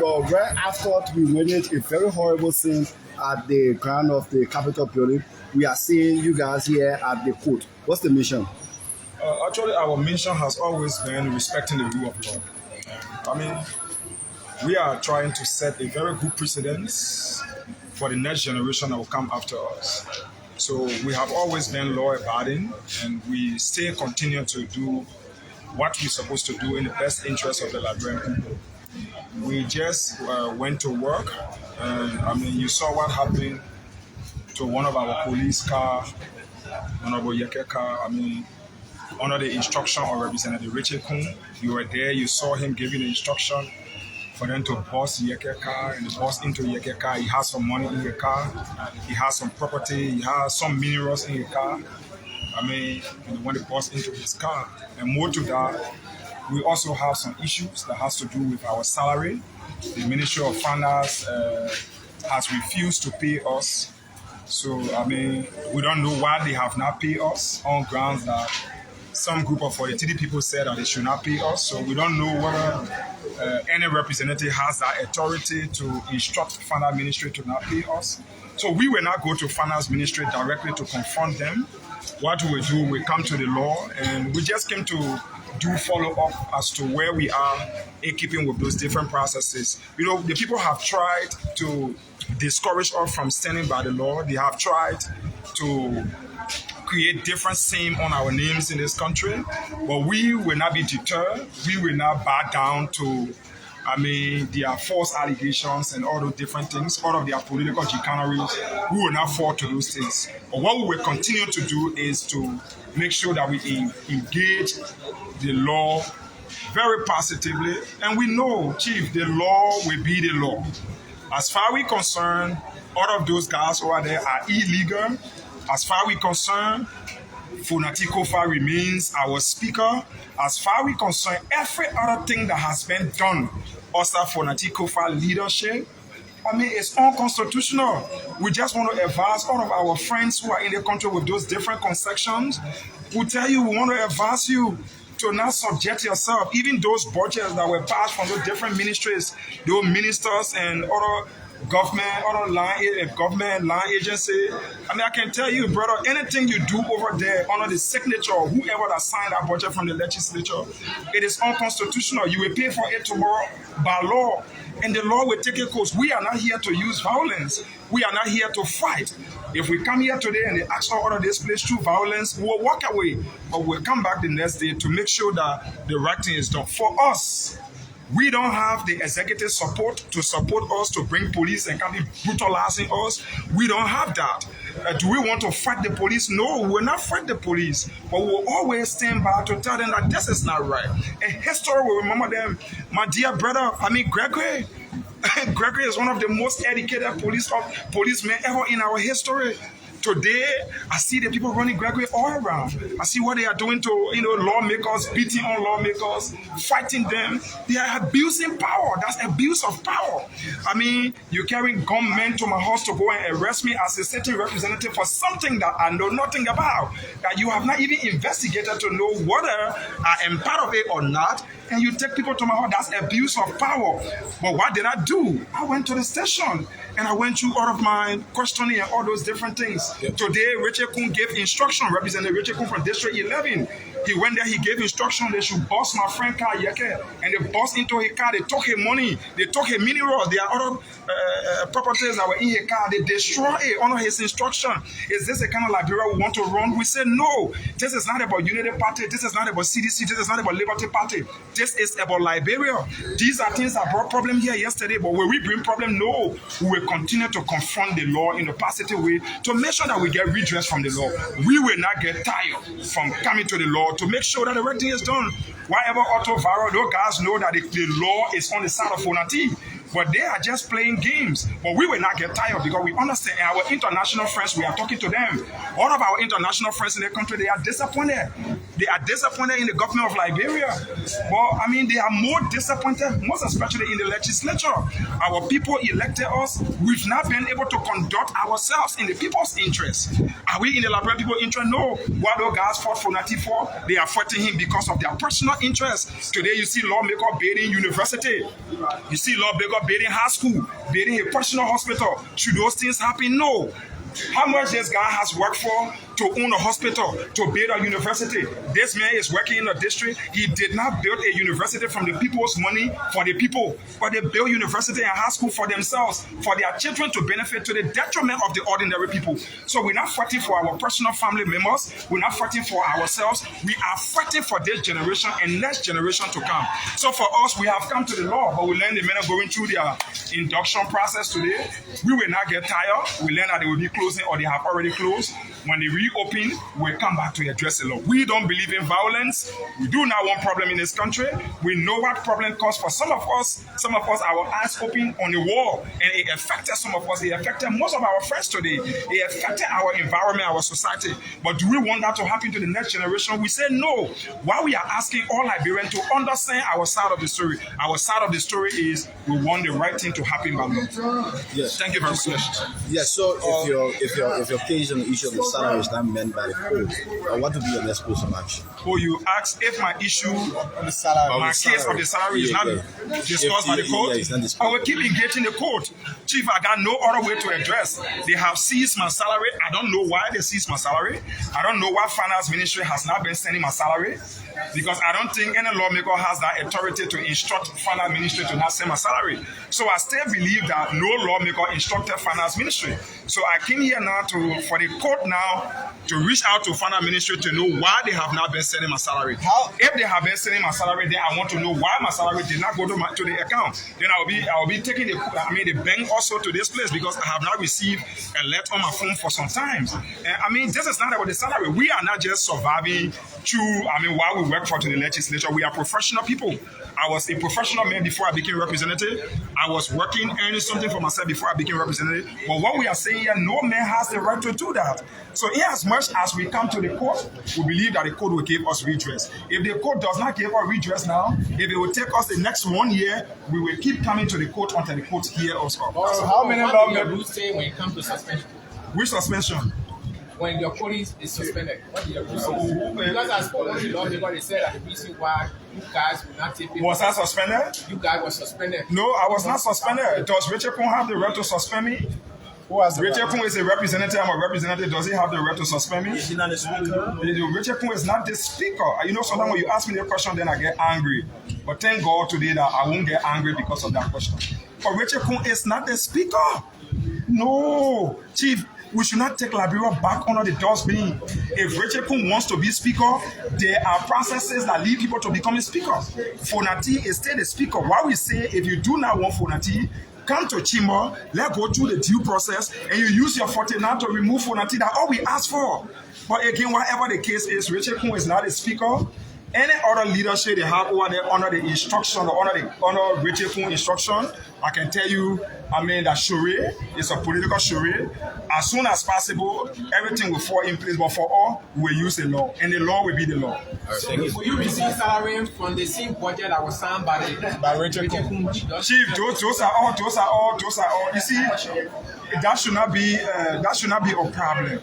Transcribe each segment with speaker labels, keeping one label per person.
Speaker 1: right after we witnessed a very horrible scene at the ground of the Capitol building, we are seeing you guys here at the court. What's the mission?
Speaker 2: Actually, our mission has always been respecting the rule of law. I mean, we are trying to set a very good precedence for the next generation that will come after us. So we have always been law-abiding, and we still continue to do what we're supposed to do in the best interest of the Liberian people. We just went to work, and I mean, you saw what happened to one of our police car, Honorable Yeke car. I mean, under the instruction of Representative Richard Kun, you were there, you saw him giving the instruction for them to bust Yeke car, and they bust into Yeke car. He has some money in the car, he has some property, he has some minerals in the car. I mean, when they bust into his car. And more to that, we also have some issues that has to do with our salary. The Ministry of Finance has refused to pay us. So, I mean, we don't know why they have not paid us on grounds that some group of 43 people said that they should not pay us. So we don't know whether any representative has that authority to instruct Finance Ministry to not pay us. So we will not go to Finance Ministry directly to confront them. What we do, we come to the law, and we just came to do follow up as to where we are in keeping with those different processes. You know, the people have tried to discourage us from standing by the law. They have tried to create different shame on our names in this country, but we will not be deterred. We will not bow down to, I mean, their false allegations and all those different things, all of their political chicaneries. We will not fall to those things. But what we will continue to do is to make sure that we engage the law very positively. And we know, Chief, the law will be the law. As far as we're concerned, all of those guys over there are illegal. As far as we're concerned, Fonati Kofa remains our speaker. As far as we're concerned, every other thing that has been done under Fonati Kofa leadership, I mean, it's unconstitutional. We just want to advise all of our friends who are in the country with those different concessions. We tell you, we want to advise you to not subject yourself. Even those budgets that were passed from those different ministries, those ministers and other government line agency. I mean, I can tell you, brother, anything you do over there under the signature of whoever that signed that budget from the legislature, it is unconstitutional. You will pay for it tomorrow by law, and the law will take a course. We are not here to use violence. We are not here to fight. If we come here today and they ask all of this place through violence, we'll walk away. But we'll come back the next day to make sure that the right thing is done. For us, we don't have the executive support to support us to bring police and can be brutalizing us. We don't have that. Do we want to fight the police? No, we will not fight the police. But we will always stand by to tell them that this is not right. And history will remember them. My dear brother, Gregory. Gregory is one of the most educated policemen ever in our history. Today, I see the people running Gregory all around. I see what they are doing to, lawmakers, beating on lawmakers, fighting them. They are abusing power. That's abuse of power. I mean, you're carrying gunmen to my house to go and arrest me as a sitting representative for something that I know nothing about, that you have not even investigated to know whether I am part of it or not, and you take people to my house. That's abuse of power. But what did I do? I went to the station, and I went through all of my questioning and all those different things. Yep. Today, Richard Kun gave instruction, Representative Richard Kun from District 11. He went there, he gave instruction, they should bust my friend car, Yeke, and they bust into his car, they took his money, they took his minerals, there are other properties that were in his car, they destroyed it under his instruction. Is this the kind of Liberia we want to run? We said no, this is not about Unity Party, this is not about CDC, this is not about Liberty Party, this is about Liberia. These are things that brought problem here yesterday, but will we bring problem? No. We will continue to confront the law in a positive way to make sure that we get redress from the law. We will not get tired from coming to the law to make sure that the right thing is done. Whatever auto-viral, those guys know that the law is on the side of Fonati, but they are just playing games. But we will not get tired because we understand our international friends, we are talking to them. All of our international friends in the country, they are disappointed. They are disappointed in the government of Liberia. But I mean, they are more disappointed, most especially in the legislature. Our people elected us. We've not been able to conduct ourselves in the people's interest. Are we in the Liberian people's interest? No. What those guys fought for 94, they are fighting him because of their personal interest. Today, you see lawmaker building university. You see lawmaker building high school, building a personal hospital. Should those things happen? No. How much this guy has worked for to own a hospital, to build a university? This man is working in a district. He did not build a university from the people's money for the people, but they built university and high school for themselves, for their children to benefit to the detriment of the ordinary people. So we're not fighting for our personal family members. We're not fighting for ourselves. We are fighting for this generation and next generation to come. So for us, we have come to the law, but we learned the men are going through their induction process today. We will not get tired. We learn that they will be closing or they have already closed. When they reopen, we'll come back to address the law. We don't believe in violence. We do not want problem in this country. We know what problem caused for some of us, our eyes open on the wall, and it affected some of us. It affected most of our friends today. It affected our environment, our society. But do we want that to happen to the next generation? We say no. Why we are asking all Liberians to understand our side of the story. Our side of the story is we want the right thing to happen by law.
Speaker 1: Yes.
Speaker 2: Thank you very much.
Speaker 1: Yes. So if your case on the issue of the salary is not meant by the code, what would be your next course of action?
Speaker 2: Oh, you ask if my issue,
Speaker 1: The salary,
Speaker 2: my case of the salary is not discussed by the court? I will keep engaging the court. Chief, I got no other way to address. They have seized my salary. I don't know why they seized my salary. I don't know why finance ministry has not been sending my salary, because I don't think any lawmaker has that authority to instruct finance ministry to not send my salary. So I still believe that no lawmaker instructed finance ministry. So I came here now for the court now to reach out to finance ministry to know why they have not been sending my salary. If they have been sending my salary, then I want to know why my salary did not go to the account. Then I will be taking the bank also to this place, because I have not received a letter on my phone for some time. This is not about the salary. We are not just surviving through, while we work for the legislature. We are professional people. I was a professional man before I became representative. I was working, earning something for myself before I became representative. But what we are saying here, no man has the right to do that. So in as much as we come to the court, we believe that the court will give us redress. If the court does not give us redress now, if it will take us the next 1 year, we will keep coming to the court until the court hears us up.
Speaker 3: How many lawmakers say when it comes to suspension?
Speaker 2: Which suspension?
Speaker 3: When your police is suspended, what do you say? Because I spoke to the lawmaker, they said that the reason why you guys will not take people.
Speaker 2: Was I suspended?
Speaker 3: You guys were suspended.
Speaker 2: No, I was not suspended. Does Richard Kun have the right to suspend me? Richard Kun is a representative. I'm a representative. Does he have the right to suspend me?
Speaker 1: Is he not the speaker?
Speaker 2: Richard Kun is not the speaker. You know, sometimes when you ask me the question, then I get angry. But thank God today that I won't get angry because of that question. But Richard Kun is not the speaker. No, Chief. We should not take Liberia back under the dustbin. If Richard Kun wants to be speaker, there are processes that lead people to becoming speaker. Fonati is still the speaker. Why we say if you do not want Fonati, come to Chimo, let's go through the due process, and you use your 49 to remove Fonati. That's all we ask for. But again, whatever the case is, Richard Kun is not a speaker. Any other leadership they have over there under the instruction or under Richard Kun instruction, I can tell you, that charade is a political charade. As soon as possible, everything will fall in place. But for all, we will use the law, and the law will be the law.
Speaker 3: Will you receive salary from the same budget that was signed by Richard Kun?
Speaker 2: Chief, those are all. You see, that should not be a problem.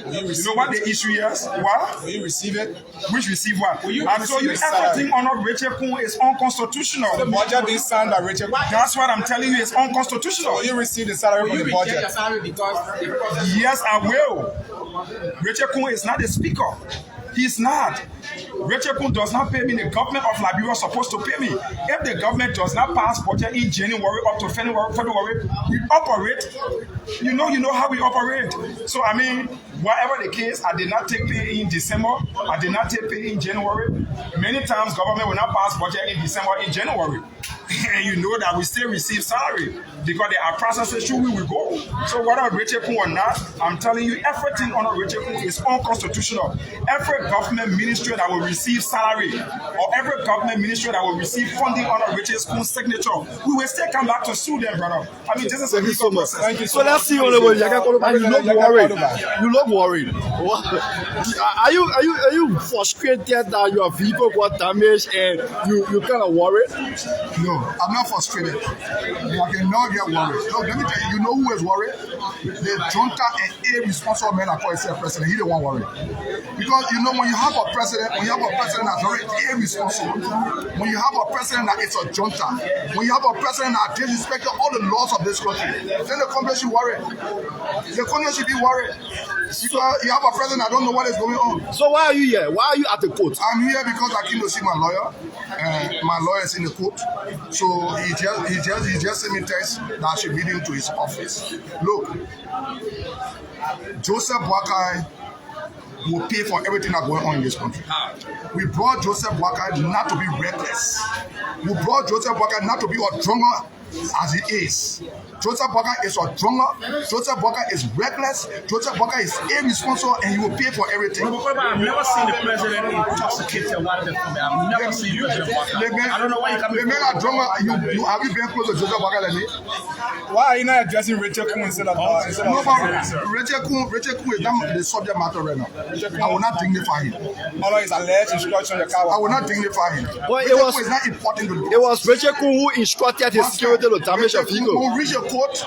Speaker 2: You know what the issue is? What?
Speaker 1: Will you receive it?
Speaker 2: Which receive what? I told you everything under Richard Kun is unconstitutional.
Speaker 1: The budget being signed by Richard Kun.
Speaker 2: That's what I'm telling you, it's unconstitutional.
Speaker 1: Will you receive the salary from the budget?
Speaker 3: Your salary because
Speaker 2: yes, I will. Richard Kun is not the speaker. He's not. Richard Kun does not pay me. The government of Liberia is supposed to pay me. If the government does not pass budget in January up to February, we operate. You know how we operate. So whatever the case, I did not take pay in December. I did not take pay in January. Many times government will not pass budget in December, in January. And you know that we still receive salary because there are processes through we will go. So whether Richard Kun or not, I'm telling you, everything under Richard Kun is unconstitutional. Every government ministry that will receive salary or every government ministry that will receive funding under Richard's School's signature, we will still come back to sue them, brother. I mean, this is a legal process.
Speaker 1: Thank you so let's see, Honorable Yaka. You look worried. You look worried. Are you frustrated that your vehicle got damaged and you kind of worried?
Speaker 4: No, I'm not frustrated. I cannot get worried. Look, let me tell you, you know who is worried? The junta and irresponsible men that call himself president. He the one worried. Because you know when you have a president that's very irresponsible, when you have a president that is a junta, when you have a president that disrespects all the laws of this country, then the country should worry. The country should be worried. Because you have a president that don't know what is going on.
Speaker 1: So why are you here? Why are you at the court?
Speaker 4: I'm here because I came to see my lawyer. And my lawyer is in the court. So he just sent me a text that I should meet him to his office. Look, Joseph Boakai will pay for everything that's going on in this country. We brought Joseph Boakai not to be reckless. We brought Joseph Boakai not to be a drummer as he is. Joseph Boakai is a drummer. Joseph Boakai is reckless. Joseph Boakai is irresponsible, and he will pay for everything.
Speaker 3: I've never seen the president intoxicated. I've never seen President Boakai. I don't know why you come.
Speaker 4: The man a drummer. You have you been close to Joseph Boakai than me?
Speaker 2: Why are you not addressing Rachel Kuhn instead of
Speaker 4: No, Rachel Kuhn is not the subject matter right now. I will not dignify him. I will not dignify him.
Speaker 1: Well,
Speaker 4: Rachel Kuhn is not important to the
Speaker 1: It was Richard Kuhn who instructed his security to damage your vehicle.
Speaker 4: When we reach the court,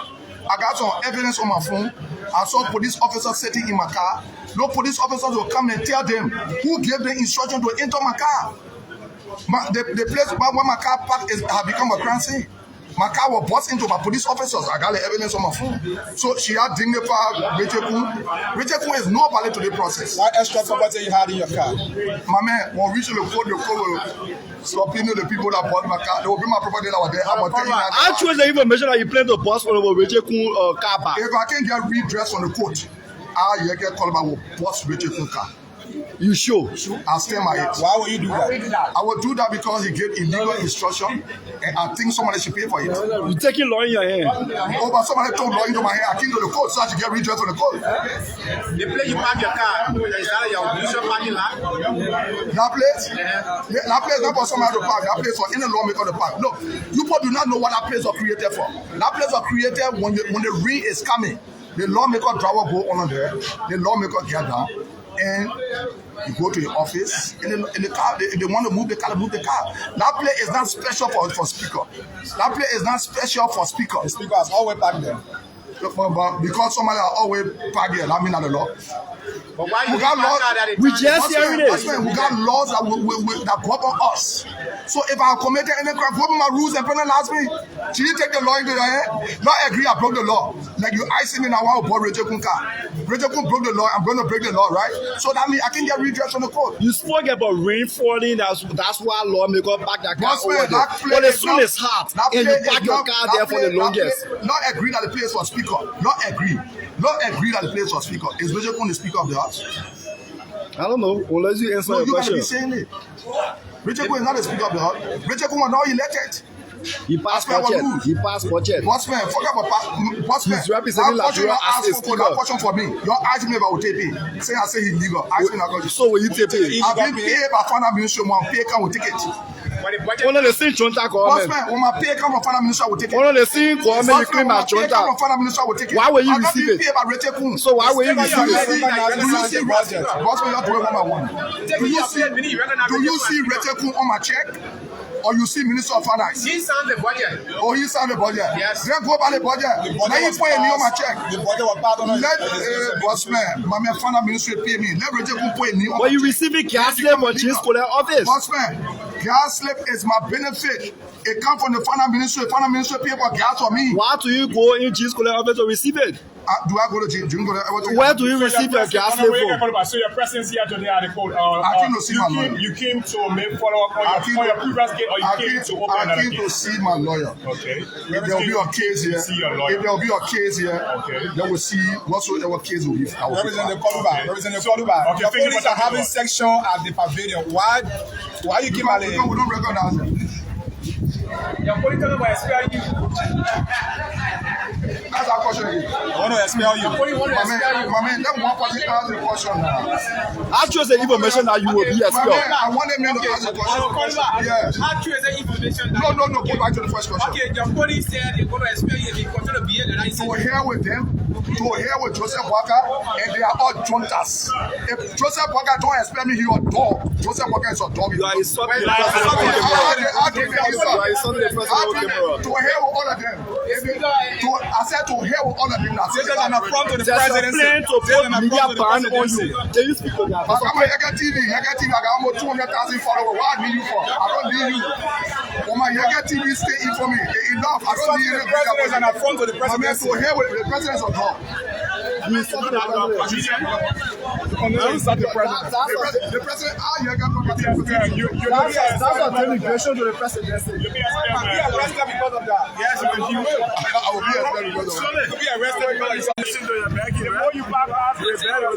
Speaker 4: I got some evidence on my phone. I saw police officers sitting in my car. No police officers will come and tell them who gave the instruction to enter my car. The place where my car parked has become a crime scene. My car was bust into by police officers. I got the evidence on my phone. So she had dignified Rachel Kuhn. Rachel Kuhn is no valid to the process.
Speaker 2: What extra property you had in your car?
Speaker 4: My man, when we reach the court will subpoena the people that bought my car. They will bring my property that was there.
Speaker 1: I chose the information that you plan to bust on Rachel Kuhn car back.
Speaker 4: If I can get redress on the court, I get called about bust Rachel Kuhn car.
Speaker 1: You sure?
Speaker 4: I'll stand by it.
Speaker 2: Why would you do that?
Speaker 4: I will do that because he gave illegal instruction, and I think somebody should pay for it.
Speaker 1: You taking law in your hand.
Speaker 4: Oh, but somebody told law into my hand. I came to the court, so I should get redress on the court.
Speaker 3: The place you park your car, is that your usual parking lot?
Speaker 4: That place? Yeah, that place not for somebody to park. That place for any lawmaker to park. Look, you people do not know what that place was created for. That place was created when the rain is coming. The lawmaker driver go on there. The lawmaker get down. And you go to the office, and in the car, if they want to move the car, move the car. That place is not special for speaker. That place is not special for speaker.
Speaker 2: The speaker is always back there.
Speaker 4: But because somebody are always parked there, that means not the law.
Speaker 3: But why you
Speaker 4: got laws?
Speaker 1: We just hearing this.
Speaker 4: We got laws that govern us. So if I committed any crime, govern my rules and penalize me. Should you take the law into your hand? Not agree, I broke the law. Like you icing me now, I will board Rachel Kuhn car. Rachel Kuhn broke the law, I'm going to break the law, right? So that means I can get redress from the court.
Speaker 1: You spoke about rain falling, that's why lawmaker back that car over there. But as soon as hot, and you park your car there for the longest.
Speaker 4: Not agree that the place was speaker. Not agree that the place was speaker. Is Rachel Kuhn the speaker of the house?
Speaker 1: I don't know, unless you answer the question.
Speaker 4: You gotta be saying it. Rachel Kuhn is not the speaker of the house. Rachel Kuhn was not elected.
Speaker 1: He passed budget. He passed budget.
Speaker 4: Bossman, forget about Bossman.
Speaker 1: He's representing Liberia as a speaker.
Speaker 4: That question for me. Your ask me about TP. Say I say he's legal. Ask me that.
Speaker 1: So will you take it?
Speaker 4: I've been paid by final ministry. One pay come with ticket.
Speaker 1: One of the same junta government.
Speaker 4: Bossman, when my pay come from final ministry with ticket.
Speaker 1: One of the same government you claim as junta. Why will you receive it? So why will you receive it?
Speaker 4: Do you see Bossman? Bossman, you have to wait 1 by 1. Do you see Rachel Kuhn on my check? Or you see Minister of Finance?
Speaker 3: He signed the budget.
Speaker 4: Oh, he signed the budget?
Speaker 3: Yes.
Speaker 4: Then go by the budget. Now you put a name on my check.
Speaker 2: The budget was part of it.
Speaker 4: Let Bossman, my Finance Ministry pay me. Let Rachel Kuhn put a name on my check.
Speaker 1: But you receiving gas slip or change for their office?
Speaker 4: Bossman, gas slip is my benefit. It comes from the Finance Ministry. Finance Ministry pay for gas for me.
Speaker 1: Why do you go in G's office to receive it?
Speaker 4: Do I go to G?
Speaker 1: Where do you receive your gas slip from?
Speaker 5: So your presence here today at the court,
Speaker 4: I came to see my lawyer.
Speaker 5: You came to make follow-up on your previous case, or you came to open another case?
Speaker 4: I came to see my lawyer.
Speaker 5: Okay.
Speaker 4: If there will be a case here, then we'll see whatsoever case will be.
Speaker 2: Representative Koluba. Your police are having section at the pavilion. Why you keep
Speaker 4: We don't recognize it.
Speaker 5: Your political will expire you.
Speaker 4: That's our question again.
Speaker 5: want to expel you.
Speaker 4: My man, let one person ask the question now.
Speaker 1: Actually, the information that you will be
Speaker 4: My
Speaker 1: expelled.
Speaker 4: man, I wanted me to ask the question. Yes.
Speaker 3: Actually, the information.
Speaker 4: No, go back to the first question.
Speaker 3: Okay, the police said they're going to expel you if you continue to behave like
Speaker 4: To hear with them, to hear with Joseph Walker, and they are all juntas. If Joseph Walker don't expel me, he a dog. Joseph Walker is a dog.
Speaker 1: You are insulting the
Speaker 4: To hear with all of them. I said to hear with all of them.
Speaker 5: This is an affront to the
Speaker 1: There's a
Speaker 5: presidency.
Speaker 1: plan to put media ban on you. Can you speak on that?
Speaker 4: I'm a Yaga TV. Yaga TV, I got almost 200,000 followers. What I need you for? I don't need you. Oh my Yaga TV, stay in for me. Enough. I don't need you.
Speaker 5: The president is an affront to the
Speaker 4: My man,
Speaker 5: presidency.
Speaker 4: to hear with the president's a dog.
Speaker 1: You insulted the president.
Speaker 4: The president, Yaga property.
Speaker 1: That's a denigration to the presidency.
Speaker 5: You'll be arrested because of that. Yes, you will.
Speaker 4: I will be expelled because of that.
Speaker 5: You'll be arrested because of that. The more you back out, the better.